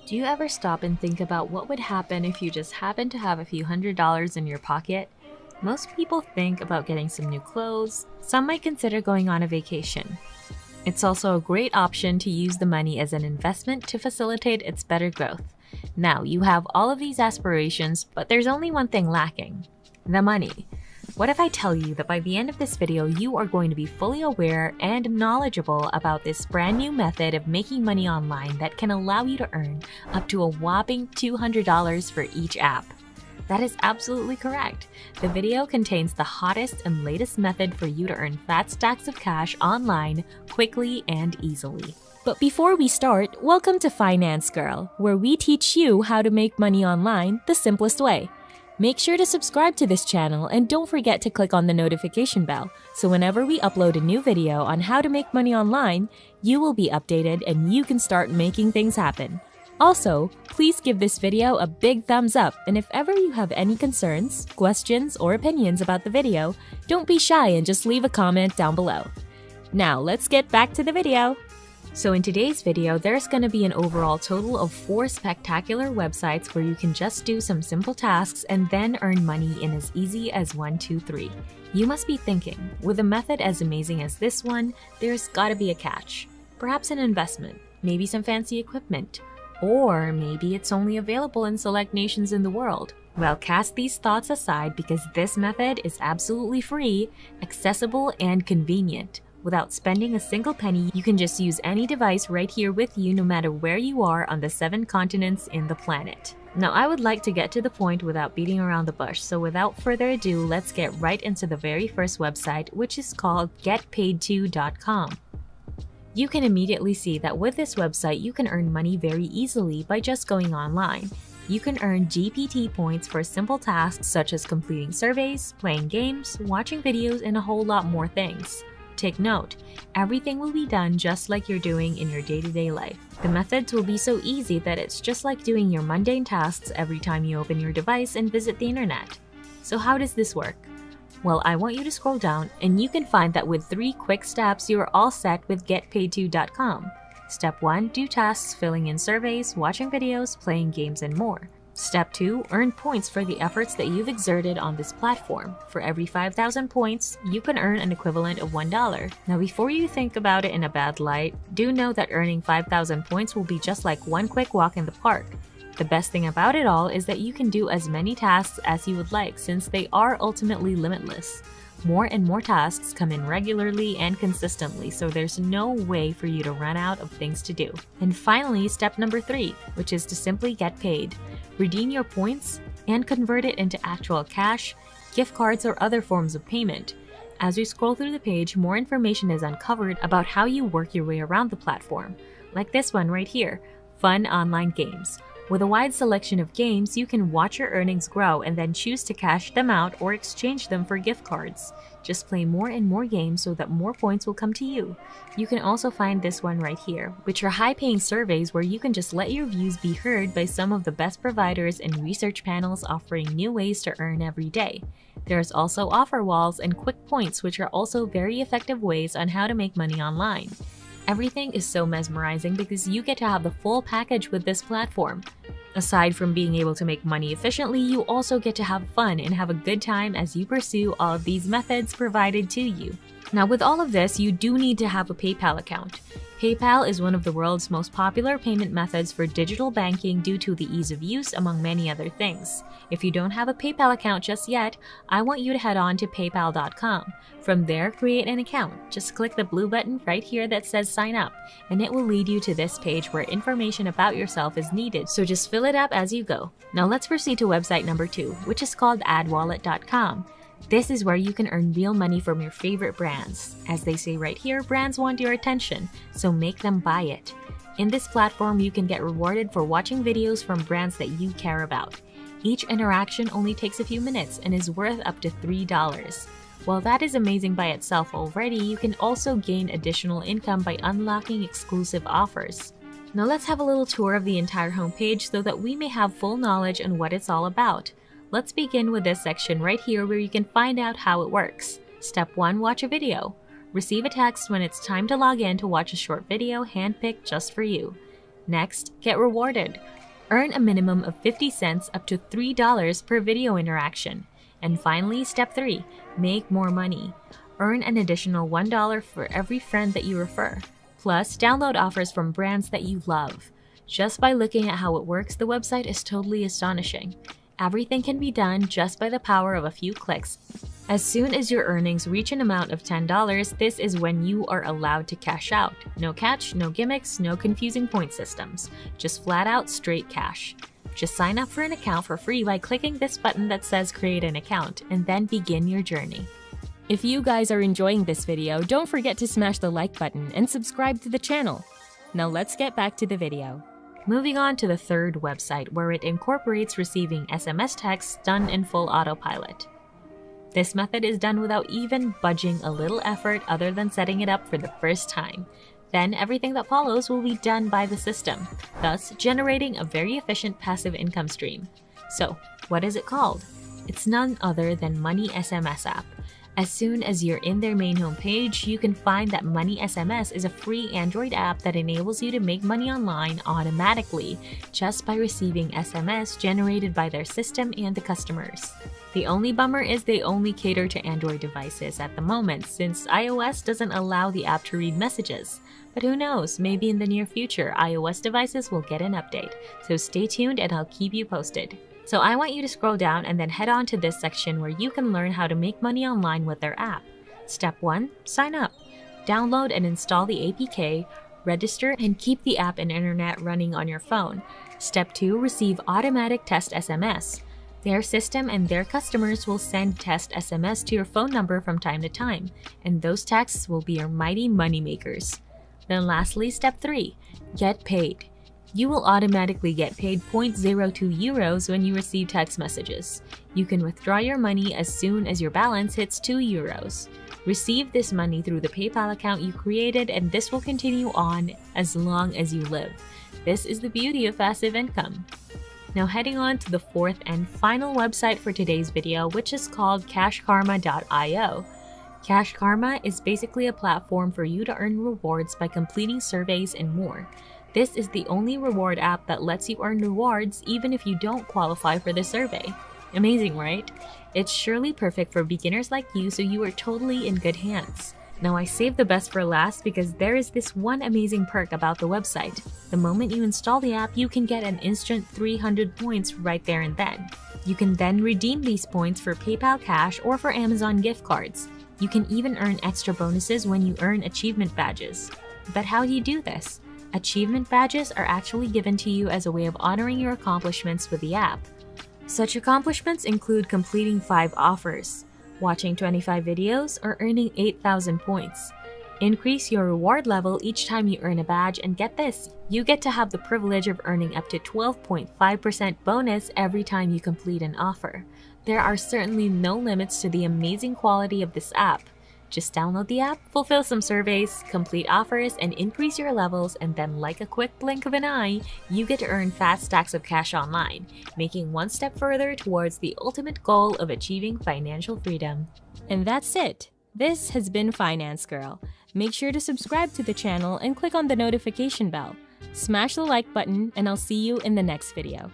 Do you ever stop and think about what would happen if you just happened to have a few $100s in your pocket? Most people think about getting some new clothes. Some might consider going on a vacation. It's also a great option to use the money as an investment to facilitate its better growth. Now, you have all of these aspirations, but there's only one thing lacking: the money. What if I tell you that by the end of this video, you are going to be fully aware and knowledgeable about this brand new method of making money online that can allow you to earn up to a whopping $200 for each app? That is absolutely correct. The video contains the hottest and latest method for you to earn fat stacks of cash online quickly and easily. But before we start, welcome to Finance Girl, where we teach you how to make money online the simplest way. Make sure to subscribe to this channel and don't forget to click on the notification bell, so whenever we upload a new video on how to make money online, you will be updated and you can start making things happen. Also, please give this video a big thumbs up, and if ever you have any concerns, questions, or opinions about the video, don't be shy and just leave a comment down below. Now let's get back to the video. So in today's video, there's going to be an overall total of 4 spectacular websites where you can just do some simple tasks and then earn money in as easy as 1, 2, 3. You must be thinking, with a method as amazing as this one, there's gotta be a catch. Perhaps an investment, maybe some fancy equipment, or maybe it's only available in select nations in the world. Well, cast these thoughts aside because this method is absolutely free, accessible, and convenient. Without spending a single penny, you can just use any device right here with you no matter where you are on the 7 continents in the planet. Now, I would like to get to the point without beating around the bush, so without further ado, let's get right into the very first website, which is called GetPaid2.com. You can immediately see that with this website, you can earn money very easily by just going online. You can earn GPT points for simple tasks such as completing surveys, playing games, watching videos, and a whole lot more things. Take note, everything will be done just like you're doing in your day-to-day life. The methods will be so easy that it's just like doing your mundane tasks every time you open your device and visit the internet. So how does this work? Well, I want you to scroll down and you can find that with 3 quick steps, you are all set with GetPaid2.com. Step 1, do tasks filling in surveys, watching videos, playing games, and more. Step 2, earn points for the efforts that you've exerted on this platform. For every 5,000 points, you can earn an equivalent of $1. Now, before you think about it in a bad light, do know that earning 5,000 points will be just like one quick walk in the park. The best thing about it all is that you can do as many tasks as you would like since they are ultimately limitless. More and more tasks come in regularly and consistently, so there's no way for you to run out of things to do. And finally, step number 3, which is to simply get paid. Redeem your points and convert it into actual cash, gift cards, or other forms of payment. As we scroll through the page, more information is uncovered about how you work your way around the platform, like this one right here, Fun Online Games. With a wide selection of games, you can watch your earnings grow and then choose to cash them out or exchange them for gift cards. Just play more and more games so that more points will come to you. You can also find this one right here, which are high-paying surveys where you can just let your views be heard by some of the best providers and research panels offering new ways to earn every day. There's also offer walls and quick points, which are also very effective ways on how to make money online. Everything is so mesmerizing because you get to have the full package with this platform. Aside from being able to make money efficiently, you also get to have fun and have a good time as you pursue all of these methods provided to you. Now, with all of this, you do need to have a PayPal account. PayPal is one of the world's most popular payment methods for digital banking due to the ease of use, among many other things. If you don't have a PayPal account just yet, I want you to head on to paypal.com. From there, create an account. Just click the blue button right here that says sign up, and it will lead you to this page where information about yourself is needed, so just fill it up as you go. Now let's proceed to website number 2, which is called adwallet.com. This is where you can earn real money from your favorite brands. As they say right here, brands want your attention, so make them buy it. In this platform, you can get rewarded for watching videos from brands that you care about. Each interaction only takes a few minutes and is worth up to $3. While that is amazing by itself already, you can also gain additional income by unlocking exclusive offers. Now let's have a little tour of the entire homepage so that we may have full knowledge on what it's all about. Let's begin with this section right here where you can find out how it works. Step 1, watch a video. Receive a text when it's time to log in to watch a short video handpicked just for you. Next, get rewarded. Earn a minimum of 50 cents up to $3 per video interaction. And finally, step 3, make more money. Earn an additional $1 for every friend that you refer. Plus, download offers from brands that you love. Just by looking at how it works, the website is totally astonishing. Everything can be done just by the power of a few clicks. As soon as your earnings reach an amount of $10, this is when you are allowed to cash out. No catch, no gimmicks, no confusing point systems. Just flat out straight cash. Just sign up for an account for free by clicking this button that says create an account and then begin your journey. If you guys are enjoying this video, don't forget to smash the like button and subscribe to the channel. Now let's get back to the video. Moving on to the third website, where it incorporates receiving SMS texts done in full autopilot. This method is done without even budging a little effort other than setting it up for the first time. Then everything that follows will be done by the system, thus generating a very efficient passive income stream. So, what is it called? It's none other than Money SMS app. As soon as you're in their main homepage, you can find that Money SMS is a free Android app that enables you to make money online automatically just by receiving SMS generated by their system and the customers. The only bummer is they only cater to Android devices at the moment, since iOS doesn't allow the app to read messages. But who knows, maybe in the near future, iOS devices will get an update. So stay tuned and I'll keep you posted. So I want you to scroll down and then head on to this section where you can learn how to make money online with their app. Step 1. Sign up. Download and install the APK, register, and keep the app and internet running on your phone. Step 2. Receive automatic test SMS. Their system and their customers will send test SMS to your phone number from time to time, and those texts will be your mighty money makers. Then lastly, step 3. Get paid. You will automatically get paid 0.02 euros when you receive text messages. You can withdraw your money as soon as your balance hits 2 euros. Receive this money through the PayPal account you created, and this will continue on as long as you live. This is the beauty of passive income. Now heading on to the fourth and final website for today's video, which is called cashkarma.io. Cash Karma is basically a platform for you to earn rewards by completing surveys and more. This is the only reward app that lets you earn rewards even if you don't qualify for the survey. Amazing, right? It's surely perfect for beginners like you, so you are totally in good hands. Now I saved the best for last because there is this one amazing perk about the website. The moment you install the app, you can get an instant 300 points right there and then. You can then redeem these points for PayPal Cash or for Amazon gift cards. You can even earn extra bonuses when you earn achievement badges. But how do you do this? Achievement badges are actually given to you as a way of honoring your accomplishments with the app. Such accomplishments include completing 5 offers, watching 25 videos, or earning 8,000 points. Increase your reward level each time you earn a badge, and get this, you get to have the privilege of earning up to 12.5% bonus every time you complete an offer. There are certainly no limits to the amazing quality of this app. Just download the app, fulfill some surveys, complete offers, and increase your levels, and then like a quick blink of an eye, you get to earn fat stacks of cash online, making one step further towards the ultimate goal of achieving financial freedom. And that's it. This has been Finance Girl. Make sure to subscribe to the channel and click on the notification bell. Smash the like button, and I'll see you in the next video.